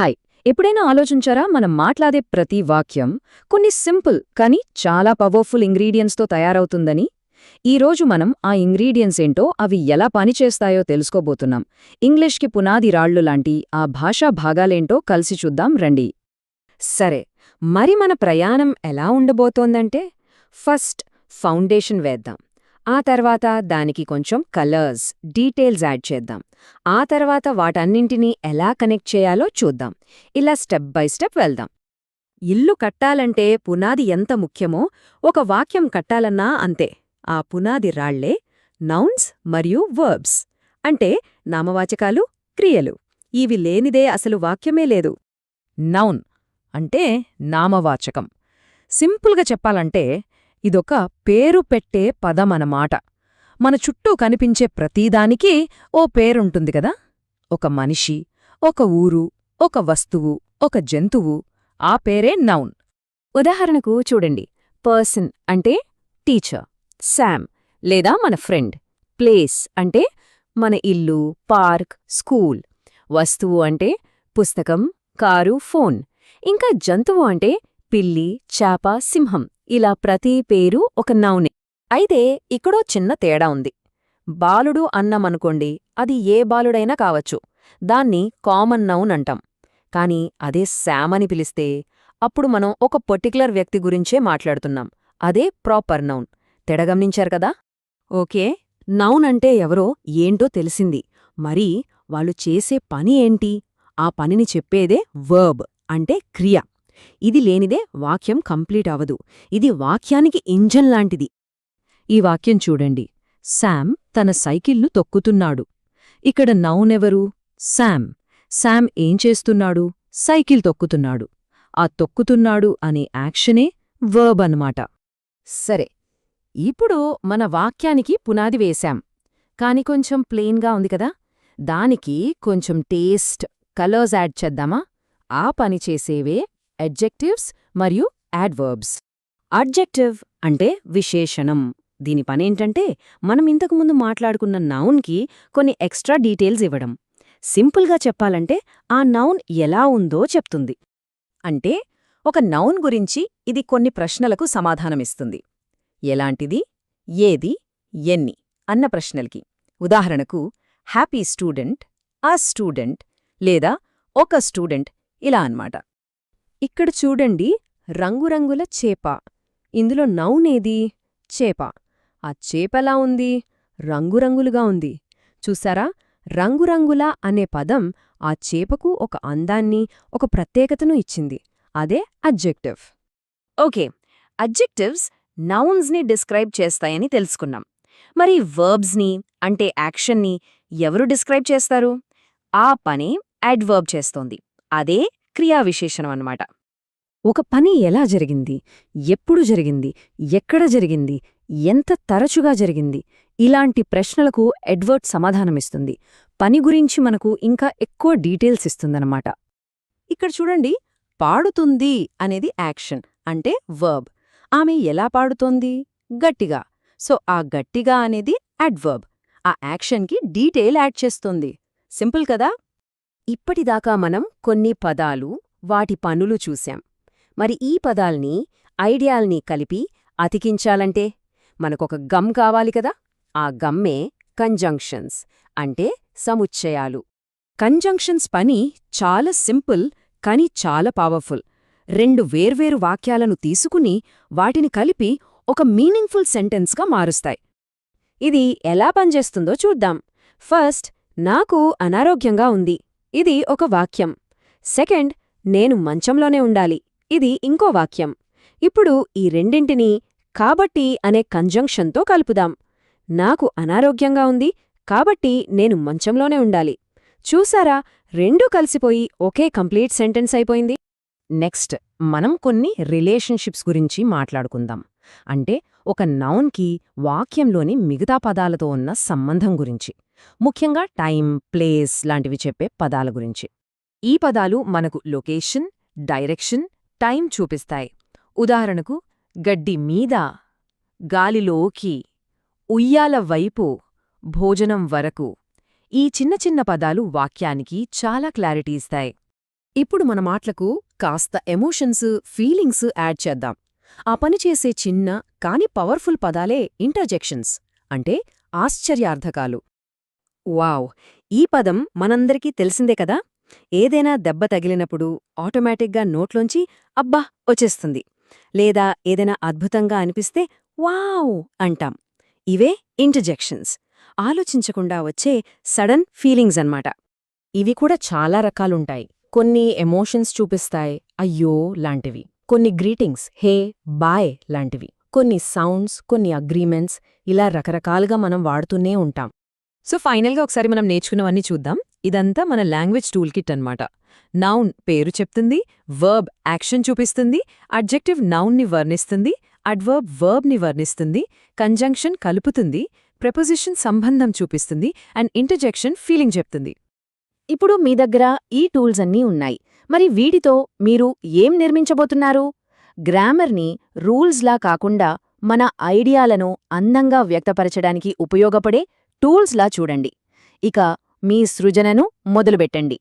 Hi. ఎప్పుడైనా ఆలోచించారా మనం మాట్లాడే ప్రతి వాక్యం కొన్ని సింపుల్ కానీ చాలా పవర్ఫుల్ ఇంగ్రీడియంట్స్తో తయారవుతుందని? ఈరోజు మనం ఆ ఇంగ్రీడియంట్స్ ఏంటో, అవి ఎలా పనిచేస్తాయో తెలుసుకోబోతున్నాం. ఇంగ్లీష్కి పునాది రాళ్లు లాంటి ఆ భాషా భాగాలేంటో కలిసి చూద్దాం రండి. సరే, మరి మన ప్రయాణం ఎలా ఉండబోతోందంటే, ఫస్ట్ ఫౌండేషన్ వేద్దాం. ఆ తర్వాత దానికి కొంచెం కలర్స్, డీటెయిల్స్ యాడ్ చేద్దాం. ఆ తర్వాత వాటన్నింటినీ ఎలా కనెక్ట్ చేయాలో చూద్దాం. ఇలా స్టెప్ బై స్టెప్ వెళ్దాం. ఇల్లు కట్టాలంటే పునాది ఎంత ముఖ్యమో, ఒక వాక్యం కట్టాలన్నా అంతే. ఆ పునాది రాళ్లే నౌన్స్ మరియు వర్బ్స్, అంటే నామవాచకాలు, క్రియలు. ఇవి లేనిదే అసలు వాక్యమే లేదు. నౌన్ అంటే నామవాచకం. సింపుల్గా చెప్పాలంటే ఇదొక పేరు పెట్టే పదమనమాట. మన చుట్టూ కనిపించే ప్రతీదానికి ఓ పేరుంటుంది కదా. ఒక మనిషి, ఒక ఊరు, ఒక వస్తువు, ఒక జంతువు, ఆ పేరే నౌన్. ఉదాహరణకు చూడండి, పర్సన్ అంటే టీచర్, శామ్ లేదా మన ఫ్రెండ్, ప్లేస్ అంటే మన ఇల్లు, పార్క్, స్కూల్, వస్తువు అంటే పుస్తకం, కారు, ఫోన్, ఇంకా జంతువు అంటే పిల్లి, చాప, సింహం. ఇలా ప్రతి పేరు ఒక నౌనే. అయితే ఇక్కడో చిన్న తేడా ఉంది. బాలుడు అన్నమనుకోండి, అది ఏ బాలుడైనా కావచ్చు, దాన్ని కామన్ నౌన్ అంటాం. కాని అదే శామ్ అని పిలిస్తే అప్పుడు మనం ఒక పర్టిక్యులర్ వ్యక్తి గురించే మాట్లాడుతున్నాం. అదే ప్రాపర్ నౌన్. తేడా గమనించారు కదా. ఓకే, నౌన్ అంటే ఎవరో ఏంటో తెలిసింది. మరి వాళ్ళు చేసే పని ఏంటి? ఆ పనిని చెప్పేదే వర్బ్, అంటే క్రియ. ఇది లేనిదే వాక్యం కంప్లీట్ అవదు. ఇది వాక్యానికి ఇంజన్ లాంటిది. ఈ వాక్యం చూడండి, శామ్ తన సైకిల్ను తొక్కుతున్నాడు. ఇక్కడ నౌనెవరు? శామ్. శామ్ ఏం చేస్తున్నాడు? సైకిల్ తొక్కుతున్నాడు. ఆ తొక్కుతున్నాడు అనే యాక్షనే వర్బ్ అన్నమాట. సరే, ఇప్పుడు మన వాక్యానికి పునాది వేశాం. కాని కొంచెం ప్లెయిన్గా ఉంది కదా. దానికి కొంచెం టేస్ట్, కలర్స్ యాడ్ చేద్దామా? ఆ పని చేసేవే అడ్జెక్టివ్స్ మరియు యాడ్వర్బ్స్. అడ్జెక్టివ్ అంటే విశేషణం. దీని పనేంటంటే మనం ఇంతకుముందు మాట్లాడుకున్న నౌన్కి కొన్ని ఎక్స్ట్రా డీటెయిల్స్ ఇవ్వడం. సింపుల్గా చెప్పాలంటే ఆ నౌన్ ఎలా ఉందో చెప్తుంది. అంటే ఒక నౌన్ గురించి ఇది కొన్ని ప్రశ్నలకు సమాధానమిస్తుంది. ఎలాంటిది, ఏది, ఎన్ని అన్న ప్రశ్నలకి. ఉదాహరణకు హ్యాపీ స్టూడెంట్, ఆ స్టూడెంట్, లేదా ఒక స్టూడెంట్, ఇలా అన్నమాట. ఇక్కడ చూడండి, రంగురంగుల చేప. ఇందులో నౌనేది? చేప. ఆ చేపలా ఉంది? రంగురంగులుగా ఉంది. చూసారా, రంగురంగుల అనే పదం ఆ చేపకు ఒక అందాన్ని, ఒక ప్రత్యేకతను ఇచ్చింది. అదే అడ్జెక్టివ్. ఓకే, అడ్జెక్టివ్స్ నౌన్స్ని డిస్క్రైబ్ చేస్తాయని తెలుసుకున్నాం. మరి వర్బ్స్ని, అంటే యాక్షన్ని ఎవరు డిస్క్రైబ్ చేస్తారు? ఆ పని యాడ్వర్బ్ చేస్తోంది. అదే క్రియావిశేషణం అన్నమాట. ఒక పని ఎలా జరిగింది, ఎప్పుడు జరిగింది, ఎక్కడ జరిగింది, ఎంత తరచుగా జరిగింది, ఇలాంటి ప్రశ్నలకు అడ్వర్బ్ సమాధానమిస్తుంది. పని గురించి మనకు ఇంకా ఎక్కువ డీటెయిల్స్ ఇస్తుందన్నమాట. ఇక్కడ చూడండి, పాడుతుంది అనేది యాక్షన్, అంటే వర్బ్. ఆమె ఎలా పాడుతోంది? గట్టిగా. సో ఆ గట్టిగా అనేది అడ్వర్బ్. ఆ యాక్షన్కి డీటెయిల్ యాడ్ చేస్తుంది. సింపుల్ కదా. ఇప్పటిదాకా మనం కొన్ని పదాలు, వాటి పనులు చూశాం. మరి ఈ పదాల్ని, ఐడియాల్ని కలిపి అతికించాలంటే మనకొక గమ్ కావాలి కదా. ఆ గమ్మే కంజంక్షన్స్, అంటే సముచ్చయాలు. కంజంక్షన్స్ పని చాలా సింపుల్ కానీ చాలా పవర్ఫుల్. రెండు వేర్వేరు వాక్యాలను తీసుకుని వాటిని కలిపి ఒక మీనింగ్ఫుల్ సెంటెన్స్గా మారుస్తాయి. ఇది ఎలా పనిచేస్తుందో చూద్దాం. ఫస్ట్, నాకు అనారోగ్యంగా ఉంది. ఇది ఒక వాక్యం. సెకండ్, నేను మంచంలోనే ఉండాలి. ఇది ఇంకో వాక్యం. ఇప్పుడు ఈ రెండింటినీ కాబట్టి అనే కంజంక్షన్తో కలుపుదాం. నాకు అనారోగ్యంగా ఉంది, కాబట్టి నేను మంచంలోనే ఉండాలి. చూసారా, రెండూ కలిసిపోయి ఒకే కంప్లీట్ సెంటెన్స్ అయిపోయింది. నెక్స్ట్, మనం కొన్ని రిలేషన్షిప్స్ గురించి మాట్లాడుకుందాం. అంటే ఒక నౌన్కి వాక్యంలోని మిగతా పదాలతో ఉన్న సంబంధం గురించి. ముఖ్యంగా టైం, ప్లేస్ లాంటివి చెప్పే పదాల గురించి. ఈ పదాలు మనకు లొకేషన్, డైరెక్షన్, టైం చూపిస్తాయి. ఉదాహరణకు గడ్డి మీద, గాలిలోకి, ఉయ్యాల వైపు, భోజనం వరకు. ఈ చిన్న చిన్న పదాలు వాక్యానికి చాలా క్లారిటీ ఇస్తాయి. ఇప్పుడు మన మాటలకు కాస్త ఎమోషన్స్, ఫీలింగ్స్ యాడ్ చేద్దాం. ఆ పని చేసే చిన్న కాని పవర్ఫుల్ పదాలే ఇంటర్జెక్షన్స్, అంటే ఆశ్చర్యార్థకాలు. వావ్! ఈ పదం మనందరికీ తెలిసిందే కదా. ఏదైనా దెబ్బ తగిలినప్పుడు ఆటోమేటిక్గా నోట్లోంచి అబ్బా వచ్చేస్తుంది. లేదా ఏదైనా అద్భుతంగా అనిపిస్తే వావ్ అంటాం. ఇవే ఇంటర్జెక్షన్స్, ఆలోచించకుండా వచ్చే సడన్ ఫీలింగ్స్ అన్నమాట. ఇవి కూడా చాలా రకాలుంటాయి. కొన్ని ఎమోషన్స్ చూపిస్తాయి, అయ్యో లాంటివి. కొన్ని గ్రీటింగ్స్, హే, బాయ్ లాంటివి. కొన్ని సౌండ్స్, కొన్ని అగ్రీమెంట్స్, ఇలా రకరకాలుగా మనం వాడుతూనే ఉంటాం. సో ఫైనల్గా ఒకసారి మనం నేర్చుకున్నవన్నీ చూద్దాం. ఇదంతా మన లాంగ్వేజ్ టూల్ కిట్ అన్నమాట. నౌన్ పేరు చెప్తుంది, వర్బ్ యాక్షన్ చూపిస్తుంది, అడ్జెక్టివ్ నౌన్ని వర్ణిస్తుంది, అడ్వర్బ్ వర్బ్ని వర్ణిస్తుంది, కంజంక్షన్ కలుపుతుంది, ప్రెపోజిషన్ సంబంధం చూపిస్తుంది, అండ్ ఇంటర్జెక్షన్ ఫీలింగ్ చెప్తుంది. ఇప్పుడు మీ దగ్గర ఈ టూల్స్ అన్నీ ఉన్నాయి. మరి వీటితో మీరు ఏం నిర్మించబోతున్నారు? గ్రామర్ని రూల్స్లా కాకుండా మన ఐడియాలను అందంగా వ్యక్తపరచడానికి ఉపయోగపడే టూల్స్లా చూడండి. ఇక మీ సృజనను మొదలుపెట్టండి.